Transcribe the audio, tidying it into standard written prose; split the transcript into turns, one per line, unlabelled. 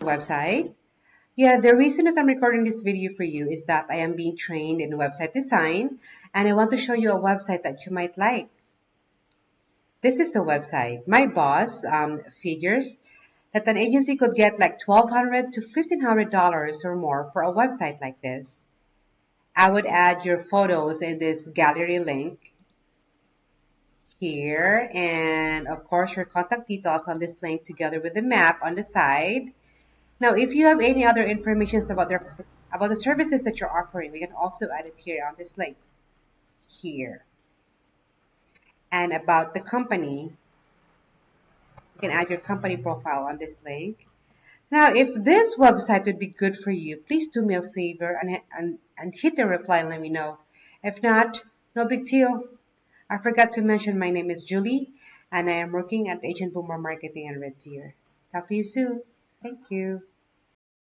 website. Yeah, the reason that I'm recording this video for you is that I am being trained in website design and I want to show you a website that you might like. This is the website. My boss figures that an agency could get like $1,200 to $1,500 or more for a website like this. I would add your photos in this gallery link here, and of course your contact details on this link together with the map on the side. Now, if you have any other information about the services that you're offering, we can also add it here on this link here. And about the company, you can add your company profile on this link. Now, if this website would be good for you, please do me a favor and hit the reply and let me know. If not, no big deal. I forgot to mention my name is Julie and I am working at Agent Boomer Marketing and Red Deer. Talk to you soon. Thank you.